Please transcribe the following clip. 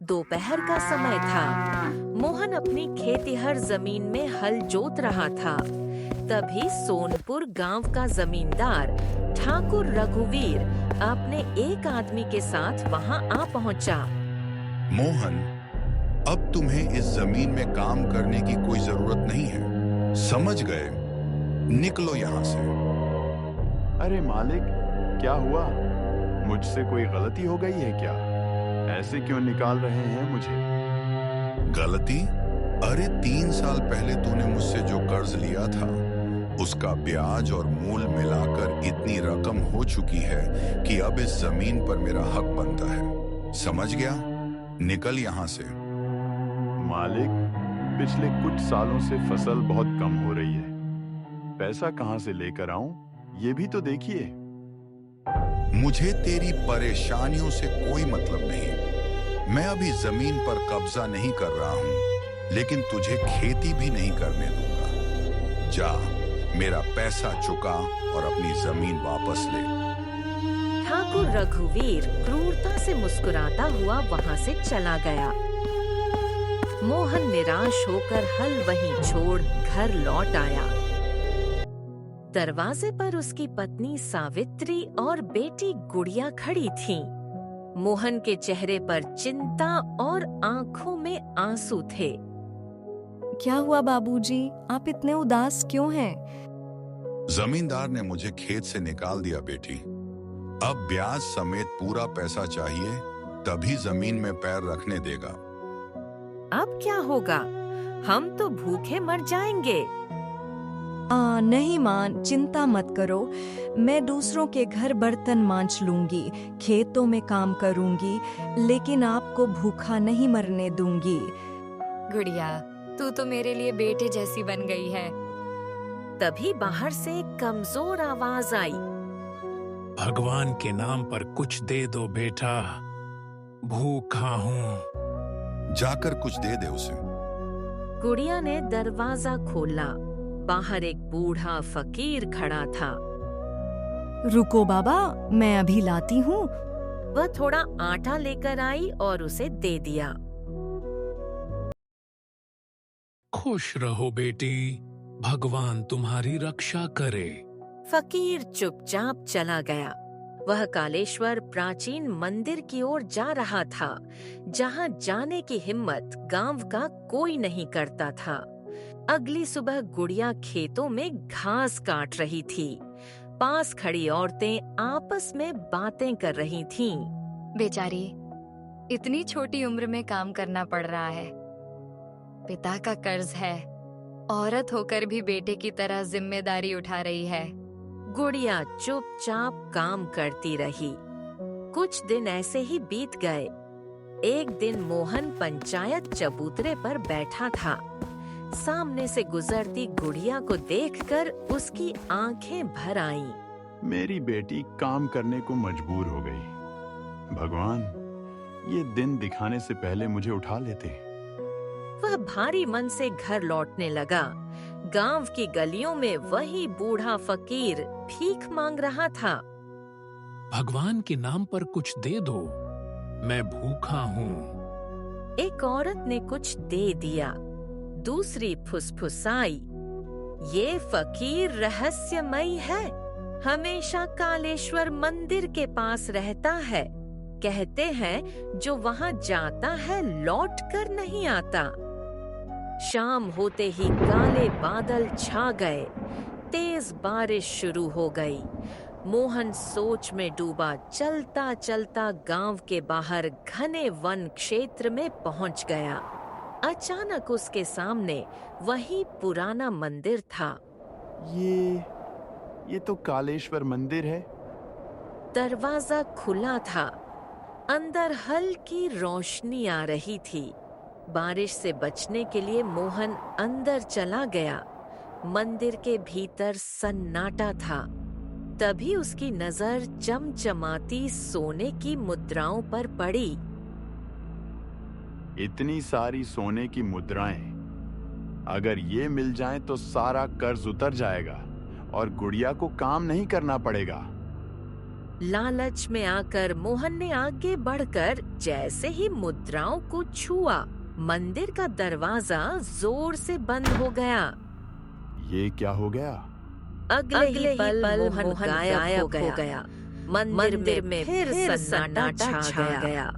दोपहर का समय था। मोहन अपनी खेतिहर जमीन में हल जोत रहा था। तभी सोनपुर गांव का जमींदार ठाकुर रघुवीर अपने एक आदमी के साथ वहां आ पहुंचा। मोहन, अब तुम्हें इस जमीन में काम करने की कोई जरूरत नहीं है, समझ गए? निकलो यहाँ से। अरे मालिक, क्या हुआ? मुझसे कोई गलती हो गई है क्या? ऐसे क्यों निकाल रहे हैं मुझे? गलती? अरे 3 साल पहले तूने मुझसे जो कर्ज लिया था, उसका ब्याज और मूल मिलाकर इतनी रकम हो चुकी है कि अब इस जमीन पर मेरा हक बनता है। समझ गया? निकल यहाँ से। मालिक, पिछले कुछ सालों से फसल बहुत कम हो रही है। पैसा कहाँ से लेकर आऊं, ये भी तो देखिए। मुझे तेरी परेशानियों से कोई मतलब नहीं। मैं अभी जमीन पर कब्जा नहीं कर रहा हूं, लेकिन तुझे खेती भी नहीं करने दूंगा। जा, मेरा पैसा चुका और अपनी जमीन वापस ले। ठाकुर रघुवीर क्रूरता से मुस्कुराता हुआ वहां से चला गया। मोहन निराश होकर हल वहीं छोड़ घर लौट आया। दरवाजे पर उसकी पत्नी सावित्री और बेटी गुड़िया खड़ी थीं। मोहन के चेहरे पर चिंता और आंखों में आंसू थे। क्या हुआ बाबूजी, आप इतने उदास क्यों हैं? जमींदार ने मुझे खेत से निकाल दिया बेटी। अब ब्याज समेत पूरा पैसा चाहिए, तभी जमीन में पैर रखने देगा। अब क्या होगा? हम तो भूखे मर जाएंगे। नहीं मां, चिंता मत करो। मैं दूसरों के घर बर्तन मांज लूंगी, खेतों में काम करूंगी, लेकिन आपको भूखा नहीं मरने दूंगी। गुड़िया, तू तो मेरे लिए बेटे जैसी बन गई है। तभी बाहर से एक कमजोर आवाज आई। भगवान के नाम पर कुछ दे दो बेटा, भूखा हूँ। जाकर कुछ दे दे उसे। गुड़िया ने दरवाजा खोला। बाहर एक बूढ़ा फकीर खड़ा था। रुको बाबा, मैं अभी लाती हूँ। वह थोड़ा आटा लेकर आई और उसे दे दिया। खुश रहो बेटी, भगवान तुम्हारी रक्षा करे। फकीर चुपचाप चला गया। वह कालेश्वर प्राचीन मंदिर की ओर जा रहा था, जहां जाने की हिम्मत गांव का कोई नहीं करता था। अगली सुबह गुड़िया खेतों में घास काट रही थी। पास खड़ी औरतें आपस में बातें कर रही थीं। बेचारी, इतनी छोटी उम्र में काम करना पड़ रहा है। पिता का कर्ज है, औरत होकर भी बेटे की तरह जिम्मेदारी उठा रही है। गुड़िया चुपचाप काम करती रही। कुछ दिन ऐसे ही बीत गए। एक दिन मोहन पंचायत चबूतरे पर बैठा था। सामने से गुजरती गुड़िया को देखकर उसकी आंखें भर आईं। मेरी बेटी काम करने को मजबूर हो गई। भगवान, ये दिन दिखाने से पहले मुझे उठा लेते। वह भारी मन से घर लौटने लगा। गांव की गलियों में वही बूढ़ा फकीर भीख मांग रहा था। भगवान के नाम पर कुछ दे दो, मैं भूखा हूँ। एक औरत ने कुछ दे दिया। दूसरी फुसफुसाई, ये फकीर रहस्यमयी है, हमेशा कालेश्वर मंदिर के पास रहता है। कहते हैं जो वहां जाता है लौट कर नहीं आता। शाम होते ही काले बादल छा गए। तेज बारिश शुरू हो गई। मोहन सोच में डूबा चलता चलता गांव के बाहर घने वन क्षेत्र में पहुंच गया। अचानक उसके सामने वही पुराना मंदिर था। ये तो कालेश्वर मंदिर है। दरवाजा खुला था। अंदर हल्की रोशनी आ रही थी। बारिश से बचने के लिए मोहन अंदर चला गया। मंदिर के भीतर सन्नाटा था। तभी उसकी नजर चमचमाती सोने की मुद्राओं पर पड़ी। इतनी सारी सोने की मुद्राएं, अगर ये मिल जाएं तो सारा कर्ज उतर जाएगा और गुड़िया को काम नहीं करना पड़ेगा। लालच में आकर मोहन ने आगे बढ़कर जैसे ही मुद्राओं को छुआ, मंदिर का दरवाजा जोर से बंद हो गया। ये क्या हो गया? अगले ही पल मोहन गायब हो गया। मंदिर में फिर सन्नाटा छा गया।